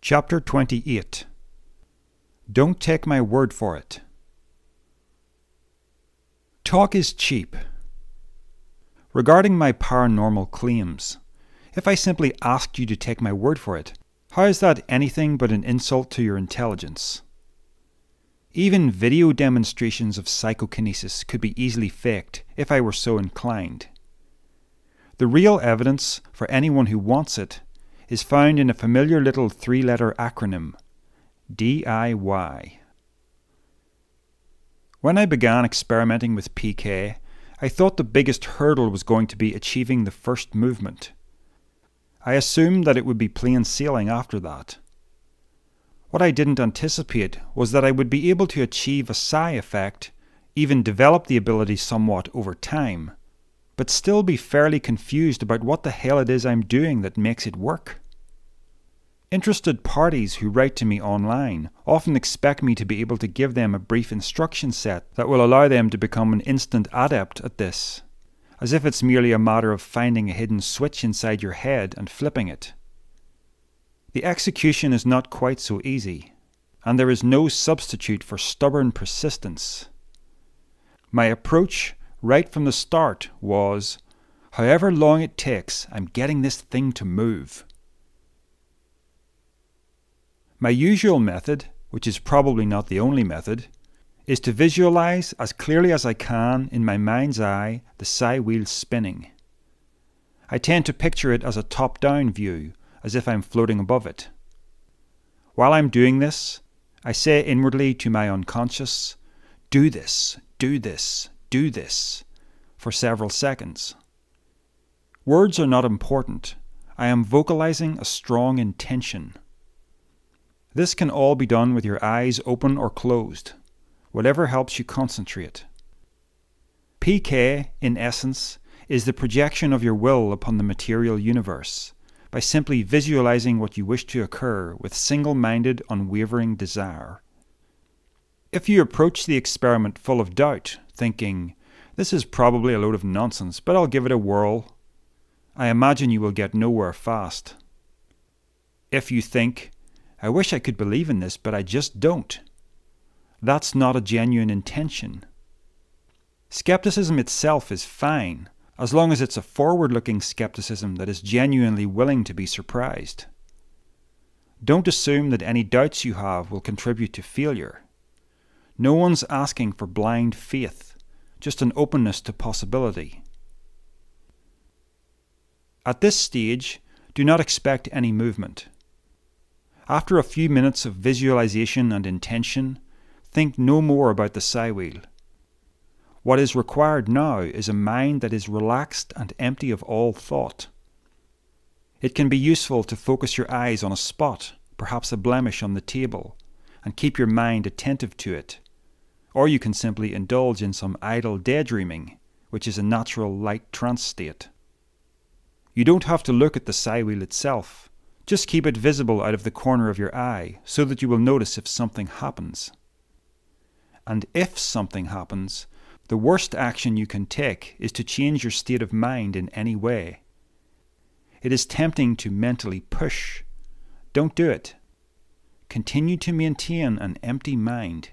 Chapter 28. Don't take my word for it. Talk is cheap. Regarding my paranormal claims, if I simply asked you to take my word for it, how is that anything but an insult to your intelligence? Even video demonstrations of psychokinesis could be easily faked if I were so inclined. The real evidence, for anyone who wants it, is found in a familiar little three-letter acronym, DIY. When I began experimenting with PK, I thought the biggest hurdle was going to be achieving the first movement. I assumed that it would be plain sailing after that. What I didn't anticipate was that I would be able to achieve a psi effect, even develop the ability somewhat over time, but still be fairly confused about what the hell it is I'm doing that makes it work. Interested parties who write to me online often expect me to be able to give them a brief instruction set that will allow them to become an instant adept at this, as if it's merely a matter of finding a hidden switch inside your head and flipping it. The execution is not quite so easy, and there is no substitute for stubborn persistence. My approach right from the start was, however long it takes, I'm getting this thing to move. My usual method, which is probably not the only method, is to visualize as clearly as I can in my mind's eye the psi wheel spinning. I tend to picture it as a top-down view, as if I'm floating above it. While I'm doing this, I say inwardly to my unconscious, do this, do this, do this, for several seconds. Words are not important. I am vocalizing a strong intention. This can all be done with your eyes open or closed, whatever helps you concentrate. PK, in essence, is the projection of your will upon the material universe, by simply visualizing what you wish to occur with single-minded, unwavering desire. If you approach the experiment full of doubt, thinking, this is probably a load of nonsense, but I'll give it a whirl, I imagine you will get nowhere fast. If you think, I wish I could believe in this, but I just don't, that's not a genuine intention. Skepticism itself is fine, as long as it's a forward-looking skepticism that is genuinely willing to be surprised. Don't assume that any doubts you have will contribute to failure. No one's asking for blind faith, just an openness to possibility. At this stage, do not expect any movement. After a few minutes of visualization and intention, think no more about the psi wheel. What is required now is a mind that is relaxed and empty of all thought. It can be useful to focus your eyes on a spot, perhaps a blemish on the table, and keep your mind attentive to it. Or you can simply indulge in some idle daydreaming, which is a natural light trance state. You don't have to look at the psi wheel itself. Just keep it visible out of the corner of your eye so that you will notice if something happens. And if something happens, the worst action you can take is to change your state of mind in any way. It is tempting to mentally push. Don't do it. Continue to maintain an empty mind.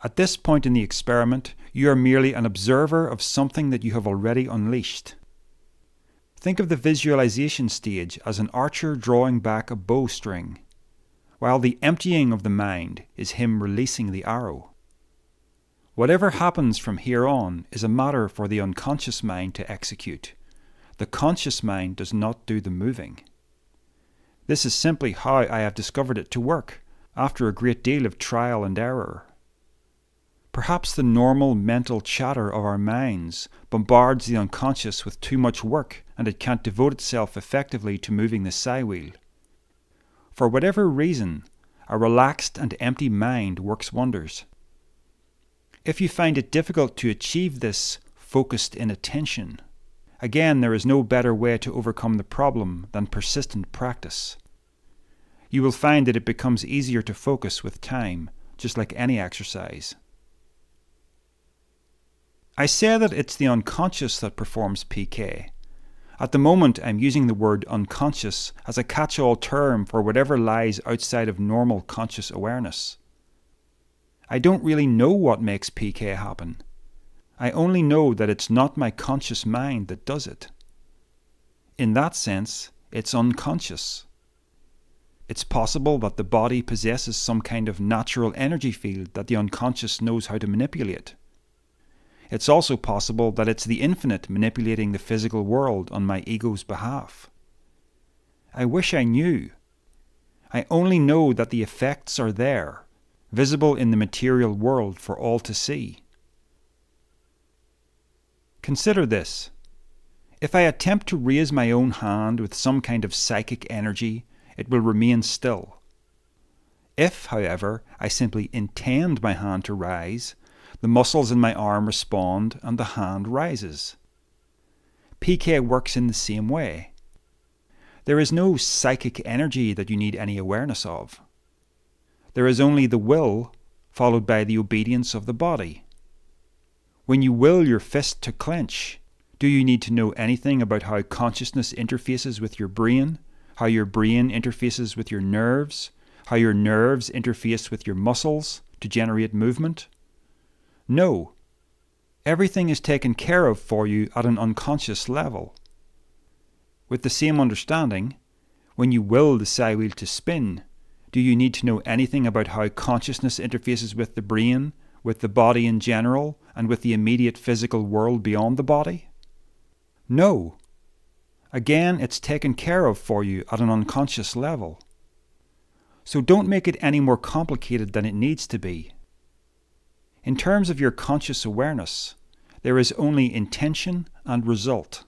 At this point in the experiment, you are merely an observer of something that you have already unleashed. Think of the visualization stage as an archer drawing back a bowstring, while the emptying of the mind is him releasing the arrow. Whatever happens from here on is a matter for the unconscious mind to execute. The conscious mind does not do the moving. This is simply how I have discovered it to work, after a great deal of trial and error. Perhaps the normal mental chatter of our minds bombards the unconscious with too much work and it can't devote itself effectively to moving the psi wheel. For whatever reason, a relaxed and empty mind works wonders. If you find it difficult to achieve this focused inattention, again there is no better way to overcome the problem than persistent practice. You will find that it becomes easier to focus with time, just like any exercise. I say that it's the unconscious that performs PK, At the moment, I'm using the word unconscious as a catch-all term for whatever lies outside of normal conscious awareness. I don't really know what makes PK happen. I only know that it's not my conscious mind that does it. In that sense, it's unconscious. It's possible that the body possesses some kind of natural energy field that the unconscious knows how to manipulate. It's also possible that it's the infinite manipulating the physical world on my ego's behalf. I wish I knew. I only know that the effects are there, visible in the material world for all to see. Consider this. If I attempt to raise my own hand with some kind of psychic energy, it will remain still. If, however, I simply intend my hand to rise, the muscles in my arm respond and the hand rises. PK works in the same way. There is no psychic energy that you need any awareness of. There is only the will, followed by the obedience of the body. When you will your fist to clench, do you need to know anything about how consciousness interfaces with your brain, how your brain interfaces with your nerves, how your nerves interface with your muscles to generate movement? No. Everything is taken care of for you at an unconscious level. With the same understanding, when you will the psi wheel to spin, do you need to know anything about how consciousness interfaces with the brain, with the body in general, and with the immediate physical world beyond the body? No. Again, it's taken care of for you at an unconscious level. So don't make it any more complicated than it needs to be. In terms of your conscious awareness, there is only intention and result.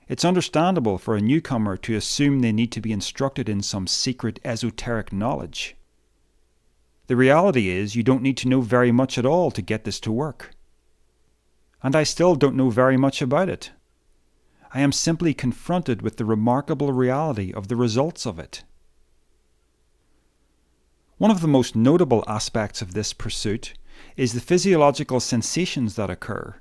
It's understandable for a newcomer to assume they need to be instructed in some secret esoteric knowledge. The reality is you don't need to know very much at all to get this to work. And I still don't know very much about it. I am simply confronted with the remarkable reality of the results of it. One of the most notable aspects of this pursuit is the physiological sensations that occur.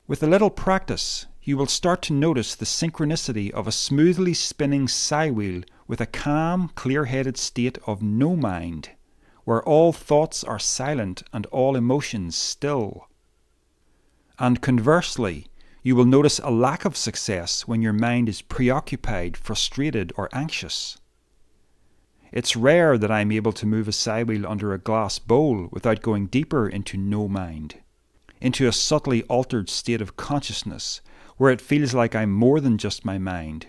With a little practice, you will start to notice the synchronicity of a smoothly spinning psi wheel with a calm, clear-headed state of no mind, where all thoughts are silent and all emotions still. And conversely, you will notice a lack of success when your mind is preoccupied, frustrated, or anxious. It's rare that I'm able to move a psi wheel under a glass bowl without going deeper into no mind, into a subtly altered state of consciousness where it feels like I'm more than just my mind,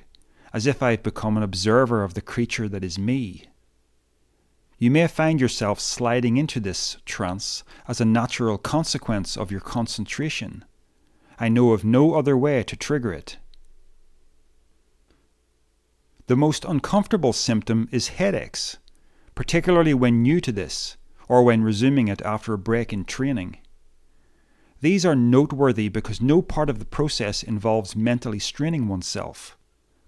as if I've become an observer of the creature that is me. You may find yourself sliding into this trance as a natural consequence of your concentration. I know of no other way to trigger it. The most uncomfortable symptom is headaches, particularly when new to this, or when resuming it after a break in training. These are noteworthy because no part of the process involves mentally straining oneself.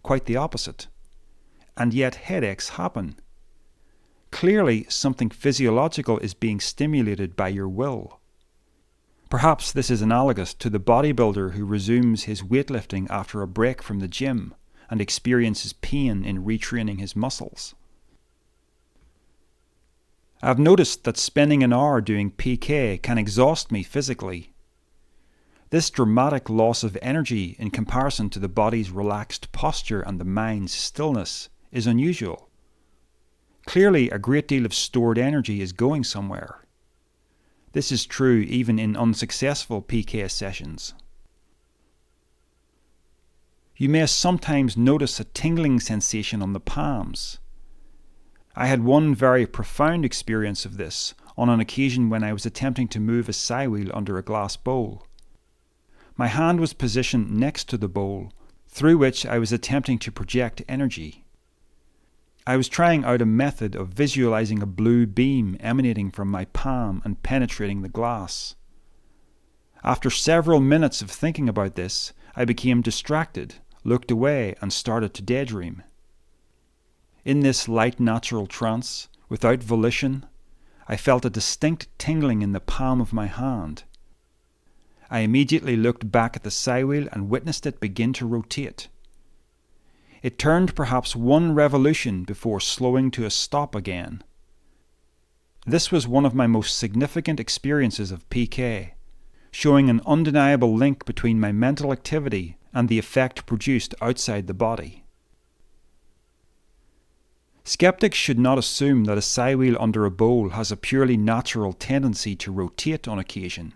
Quite the opposite. And yet headaches happen. Clearly, something physiological is being stimulated by your will. Perhaps this is analogous to the bodybuilder who resumes his weightlifting after a break from the gym and experiences pain in retraining his muscles. I've noticed that spending an hour doing PK can exhaust me physically. This dramatic loss of energy in comparison to the body's relaxed posture and the mind's stillness is unusual. Clearly, a great deal of stored energy is going somewhere. This is true even in unsuccessful PK sessions. You may sometimes notice a tingling sensation on the palms. I had one very profound experience of this on an occasion when I was attempting to move a psi wheel under a glass bowl. My hand was positioned next to the bowl, through which I was attempting to project energy. I was trying out a method of visualizing a blue beam emanating from my palm and penetrating the glass. After several minutes of thinking about this, I became distracted, looked away, and started to daydream. In this light natural trance, without volition, I felt a distinct tingling in the palm of my hand. I immediately looked back at the Psywheel and witnessed it begin to rotate. It turned perhaps one revolution before slowing to a stop again. This was one of my most significant experiences of PK, showing an undeniable link between my mental activity and the effect produced outside the body. Skeptics should not assume that a Psywheel under a bowl has a purely natural tendency to rotate on occasion.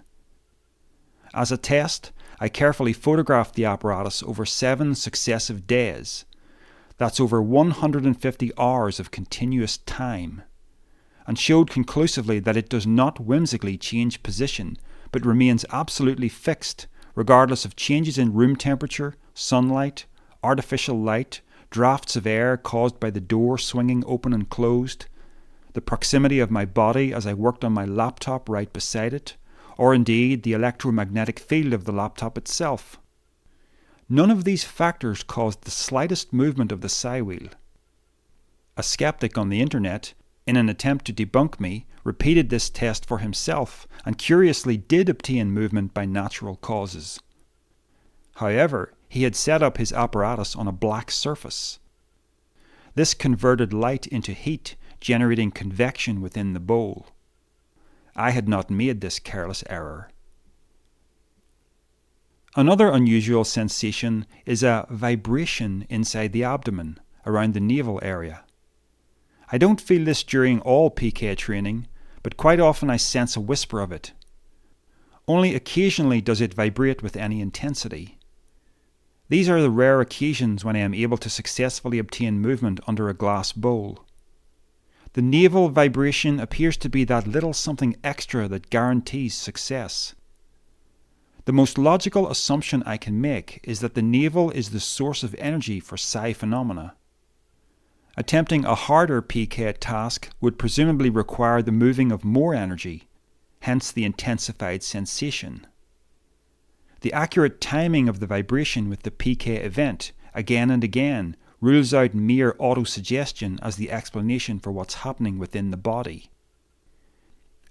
As a test, I carefully photographed the apparatus over 7 successive days. That's over 150 hours of continuous time, and showed conclusively that it does not whimsically change position, but remains absolutely fixed, regardless of changes in room temperature, sunlight, artificial light, drafts of air caused by the door swinging open and closed, the proximity of my body as I worked on my laptop right beside it, or indeed the electromagnetic field of the laptop itself. None of these factors caused the slightest movement of the Psywheel. A skeptic on the internet, in an attempt to debunk me, repeated this test for himself and curiously did obtain movement by natural causes. However, he had set up his apparatus on a black surface. This converted light into heat, generating convection within the bowl. I had not made this careless error. Another unusual sensation is a vibration inside the abdomen, around the navel area. I don't feel this during all PK training, but quite often I sense a whisper of it. Only occasionally does it vibrate with any intensity. These are the rare occasions when I am able to successfully obtain movement under a glass bowl. The navel vibration appears to be that little something extra that guarantees success. The most logical assumption I can make is that the navel is the source of energy for psi phenomena. Attempting a harder PK task would presumably require the moving of more energy, hence the intensified sensation. The accurate timing of the vibration with the PK event, again and again, rules out mere autosuggestion as the explanation for what's happening within the body.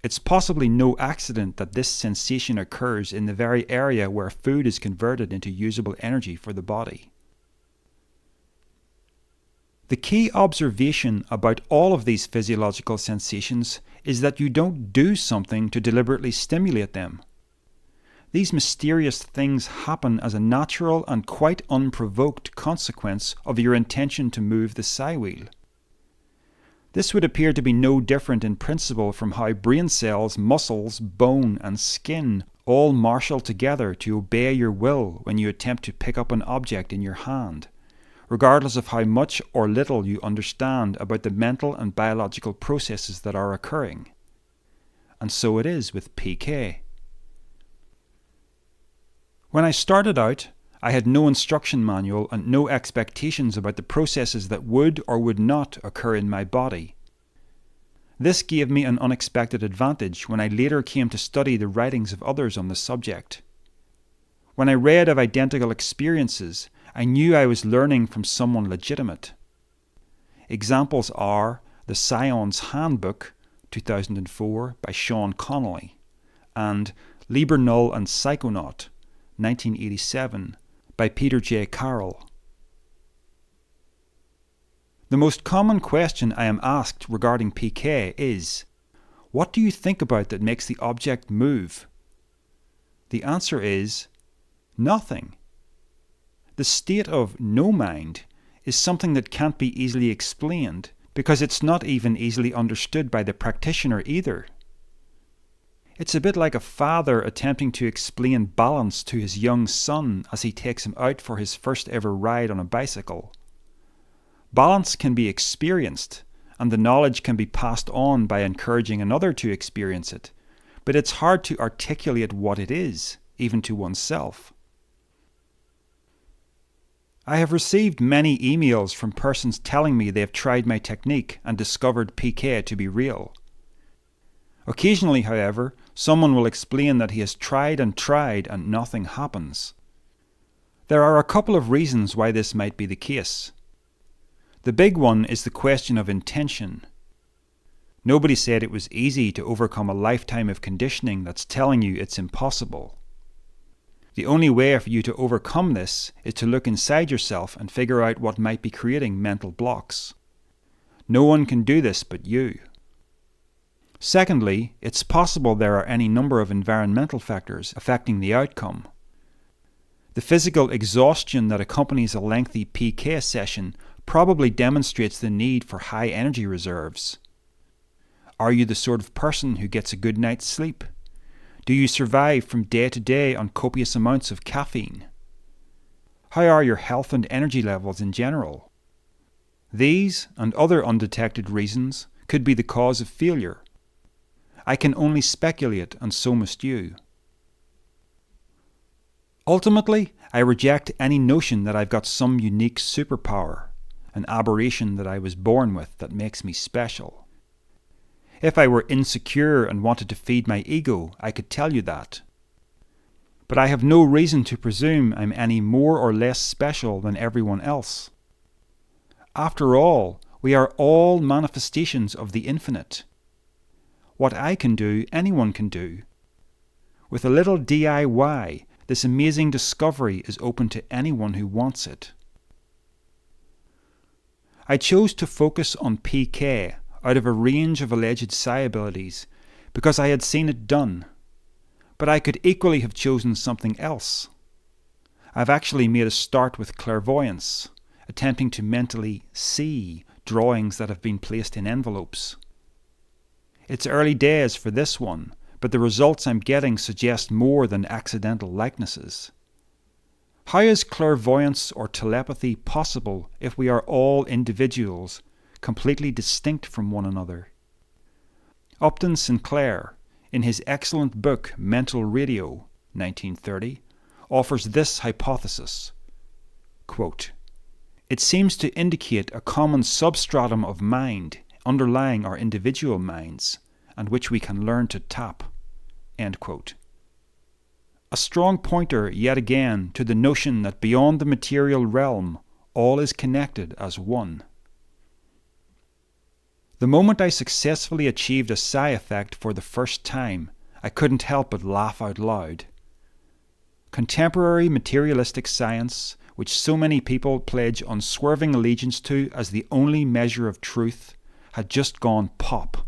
It's possibly no accident that this sensation occurs in the very area where food is converted into usable energy for the body. The key observation about all of these physiological sensations is that you don't do something to deliberately stimulate them. These mysterious things happen as a natural and quite unprovoked consequence of your intention to move the Psywheel. This would appear to be no different in principle from how brain cells, muscles, bone, and skin all marshal together to obey your will when you attempt to pick up an object in your hand, regardless of how much or little you understand about the mental and biological processes that are occurring. And so it is with PK. When I started out, I had no instruction manual and no expectations about the processes that would or would not occur in my body. This gave me an unexpected advantage when I later came to study the writings of others on the subject. When I read of identical experiences, I knew I was learning from someone legitimate. Examples are the Psion's Handbook, 2004, by Sean Connolly, and Liber Null and Psychonaut, 1987, by Peter J. Carroll. The most common question I am asked regarding PK is, what do you think about that makes the object move? The answer is, nothing. The state of no mind is something that can't be easily explained because it's not even easily understood by the practitioner either. It's a bit like a father attempting to explain balance to his young son as he takes him out for his first ever ride on a bicycle. Balance can be experienced, and the knowledge can be passed on by encouraging another to experience it, but it's hard to articulate what it is, even to oneself. I have received many emails from persons telling me they have tried my technique and discovered PK to be real. Occasionally, however, someone will explain that he has tried and nothing happens. There are a couple of reasons why this might be the case. The big one is the question of intention. Nobody said it was easy to overcome a lifetime of conditioning that's telling you it's impossible. The only way for you to overcome this is to look inside yourself and figure out what might be creating mental blocks. No one can do this but you. Secondly, it's possible there are any number of environmental factors affecting the outcome. The physical exhaustion that accompanies a lengthy PK session probably demonstrates the need for high energy reserves. Are you the sort of person who gets a good night's sleep? Do you survive from day to day on copious amounts of caffeine? How are your health and energy levels in general? These and other undetected reasons could be the cause of failure. I can only speculate, and so must you. Ultimately, I reject any notion that I've got some unique superpower, an aberration that I was born with that makes me special. If I were insecure and wanted to feed my ego, I could tell you that. But I have no reason to presume I'm any more or less special than everyone else. After all, we are all manifestations of the infinite. What I can do, anyone can do. With a little DIY, this amazing discovery is open to anyone who wants it. I chose to focus on PK out of a range of alleged psi abilities because I had seen it done, but I could equally have chosen something else. I've actually made a start with clairvoyance, attempting to mentally see drawings that have been placed in envelopes. It's early days for this one, but the results I'm getting suggest more than accidental likenesses. How is clairvoyance or telepathy possible if we are all individuals, completely distinct from one another? Upton Sinclair, in his excellent book Mental Radio, 1930, offers this hypothesis. Quote, "It seems to indicate a common substratum of mind underlying our individual minds, and which we can learn to tap." End quote. A strong pointer yet again to the notion that beyond the material realm, all is connected as one. The moment I successfully achieved a psi effect for the first time, I couldn't help but laugh out loud. Contemporary materialistic science, which so many people pledge unswerving allegiance to as the only measure of truth, had just gone pop.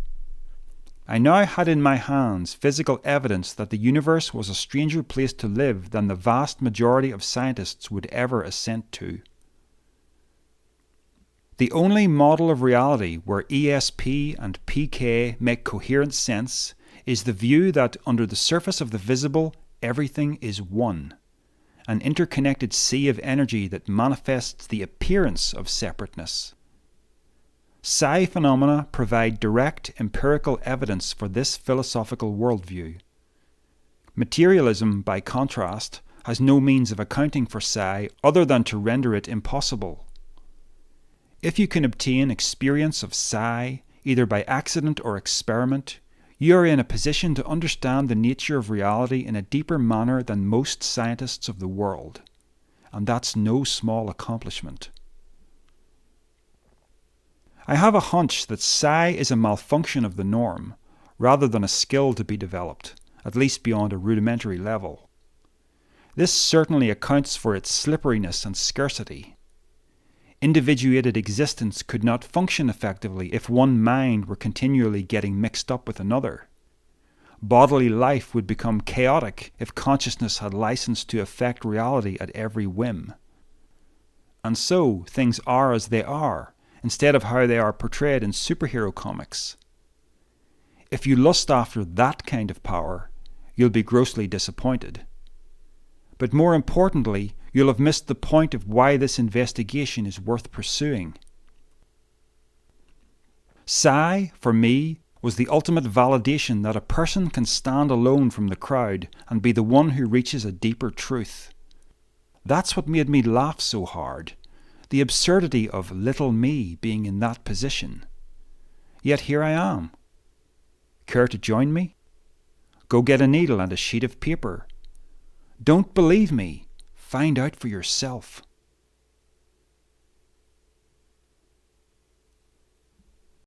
I now had in my hands physical evidence that the universe was a stranger place to live than the vast majority of scientists would ever assent to. The only model of reality where ESP and PK make coherent sense is the view that under the surface of the visible, everything is one, an interconnected sea of energy that manifests the appearance of separateness. Psi phenomena provide direct empirical evidence for this philosophical worldview. Materialism, by contrast, has no means of accounting for psi other than to render it impossible. If you can obtain experience of psi, either by accident or experiment, you are in a position to understand the nature of reality in a deeper manner than most scientists of the world, and that's no small accomplishment. I have a hunch that psi is a malfunction of the norm, rather than a skill to be developed, at least beyond a rudimentary level. This certainly accounts for its slipperiness and scarcity. Individuated existence could not function effectively if one mind were continually getting mixed up with another. Bodily life would become chaotic if consciousness had license to affect reality at every whim. And so, things are as they are, instead of how they are portrayed in superhero comics. If you lust after that kind of power, you'll be grossly disappointed. But more importantly, you'll have missed the point of why this investigation is worth pursuing. Psi, for me, was the ultimate validation that a person can stand alone from the crowd and be the one who reaches a deeper truth. That's what made me laugh so hard. The absurdity of little me being in that position. Yet here I am. Care to join me? Go get a needle and a sheet of paper. Don't believe me. Find out for yourself.